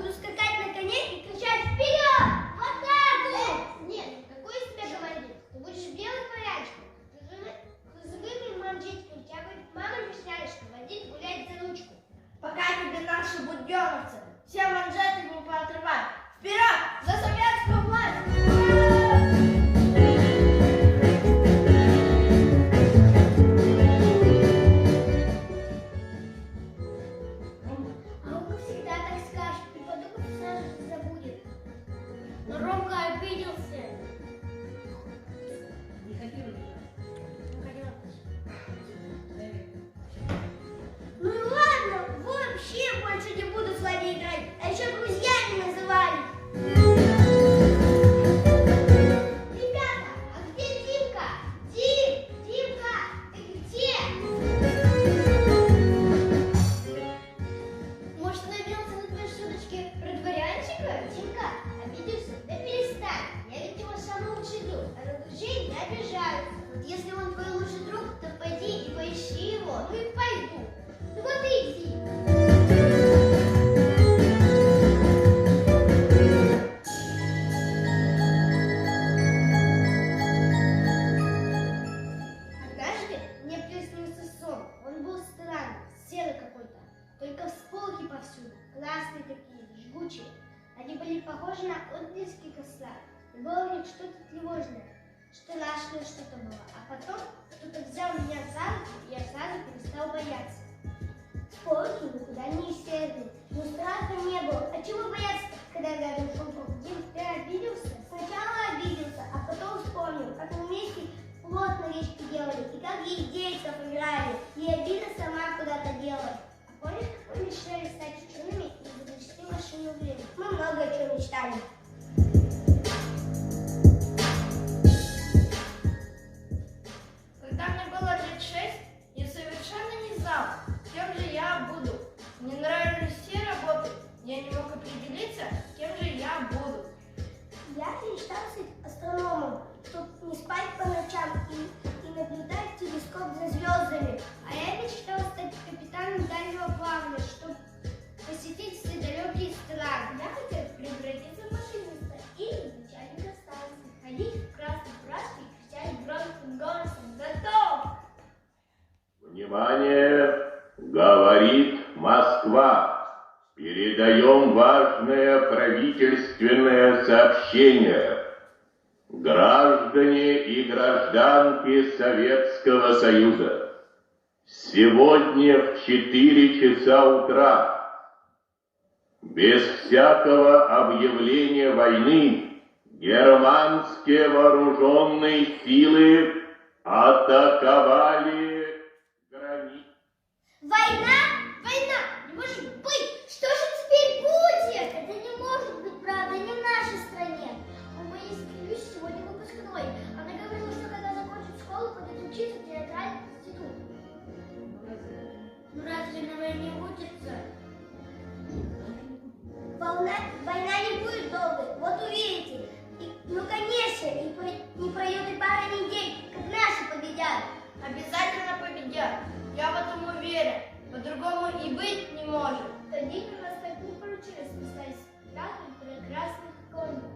буду скакать на коне и кричать «Вперед! В атаку!» Нет, какой из тебя говорит? Ты будешь белой полячкой, крузовыми манжетками, тебя будет мама вишнярочка водить гулять за ручку. Пока тебе наши буденовцы, все манжеты не поотрывай. Вперед! За советскую власть! Если он твой лучший друг, то пойди и поищи его. Ну и пойду. Ну вот и иди. Однажды мне приснился сон. Он был странный, серый какой-то. Только всполохи повсюду. Красные такие, жгучие. Они были похожи на отблески костра. И было в них что-то тревожное. Страшное что-то было. А потом кто-то взял меня за руку, и я сразу перестал бояться. Сполохи никуда не исчезли. Но страха не было. А чего бояться, когда рядом шел крокодил? Ты обиделся? Сначала обиделся, а потом вспомнил, как мы вместе плот на речке делали, и как индейцев играли, и обида сама куда-то делась. А помнишь, как мы мечтали стать учеными и изобрести машину времени? Мы много о чем мечтали. Когда мне было лет 6, я совершенно не знал, кем же я буду. Мне нравились все работы, я не мог определиться, кем же я буду. Я мечтал стать астрономом, чтобы не спать по ночам и наблюдать в телескоп за звездами. А я мечтал стать капитаном дальнего плавания, чтобы посетить все далекие страны. Я хотел превратиться в машиниста или начальника станции, ходить в красной краске и кричать громким голосом «Готов!». Внимание! Говорит Москва. Передаем важное правительственное сообщение. Граждане и гражданки Советского Союза, сегодня в 4 часа утра, без всякого объявления войны, германские вооруженные силы атаковали границу. Война? Война! Не может быть! Что же теперь будет? Это не может быть правда, не в нашей стране. У моей Люси сегодня выпускной. Она говорила, что когда закончит школу, пойдет учиться в театральный институт. Ну разве на войне учатся? Война не будет долгой, вот увидите. Ну конечно, не пройдет и пара недель, как наши победят. Обязательно победят, я в этом уверен, по-другому и быть не может. Тогда у нас так не получилось, остались пятым прекрасных коней.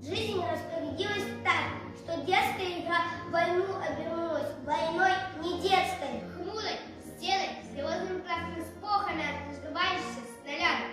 Жизнь распорядилась так, что детская игра в войну обернулась войной не детской. Хмурой, стеной, слезным красным спохами от раздувающихся снарядов.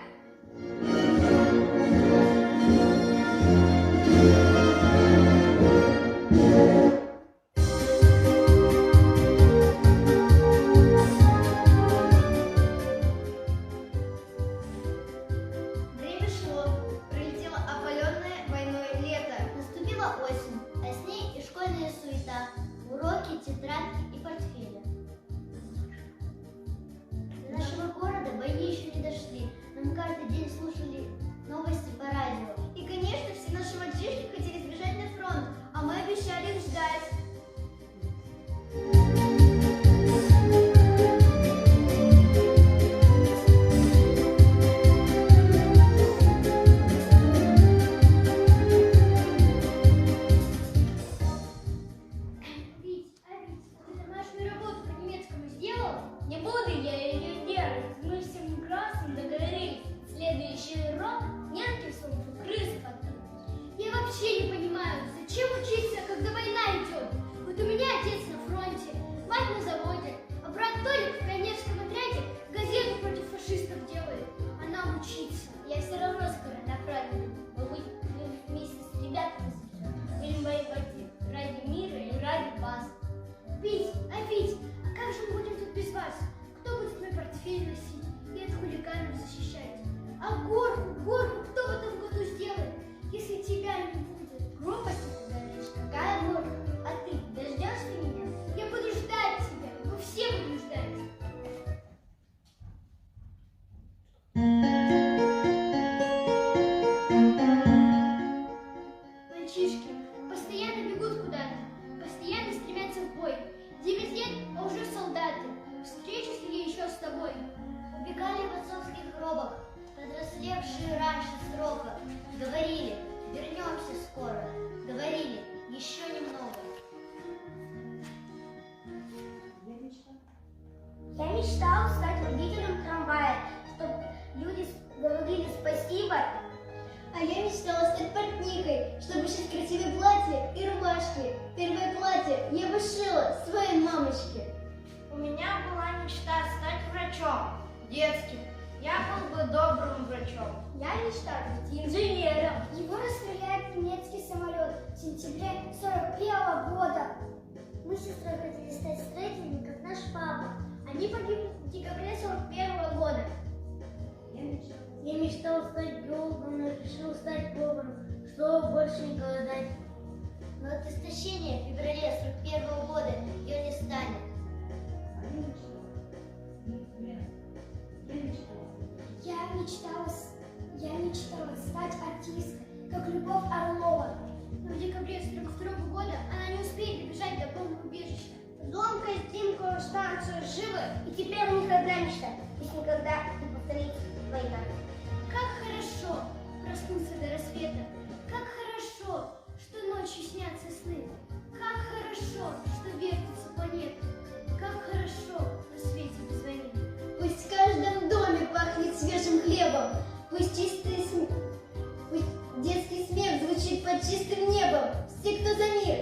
вообще не понимаю, зачем учиться, когда война идет? Вот у меня отец на фронте, мать на заводе, а брат Толик в пионерском отряде газету против фашистов делает, а нам учиться. Я все равно скоро на фронте буду, но мы вместе с ребятами будем воевать ради мира и ради вас. Вить, а как же мы будем тут без вас? Кто будет мой портфель носить и от хулиганов защищать? А горку кто в этом году сделает, если тебя не будет? Глупости ты говоришь, какая горка? А ты дождешься меня? Я буду ждать тебя, мы все будем ждать. Мальчишки постоянно бегут куда-то, постоянно стремятся в бой. 9 лет, а уже солдаты. Встречусь ли я еще с тобой? Убегали в отцовских гробах, подрослевшие раньше срока. Говорили, вернемся скоро. Говорили, еще немного. Я мечтала стать водителем трамвая, чтобы люди говорили спасибо. А я мечтала стать портнихой, чтобы шить красивые платья и рубашки. Первое платье я бы шила своей мамочке. У меня была мечта стать врачом, детским. Я был бы добрым врачом. Я мечтала быть инженером. Его расстреляет немецкий самолет в сентябре 41 года. Мы с сестрой хотели стать строителями, как наш папа. Они погибли в декабре 41 года. Я мечтала стать биологом, но решила стать поваром, чтобы больше не голодать. Но от истощения в феврале 41 года ее не станет. Я мечтала стать артисткой, как Любовь Орлова. Но в декабре 42 года она не успеет добежать до бомбоубежища. Зомка и Димка останутся живы, и теперь никогда мечтать, пусть никогда не повторится война. Как хорошо проснуться до рассвета, как хорошо, что ночью снятся сны, как хорошо, что вертится планета, как хорошо на свете без войны. Пусть в каждом доме пахнет свежим хлебом, пусть детский смех звучит под чистым небом. Все, кто за мир,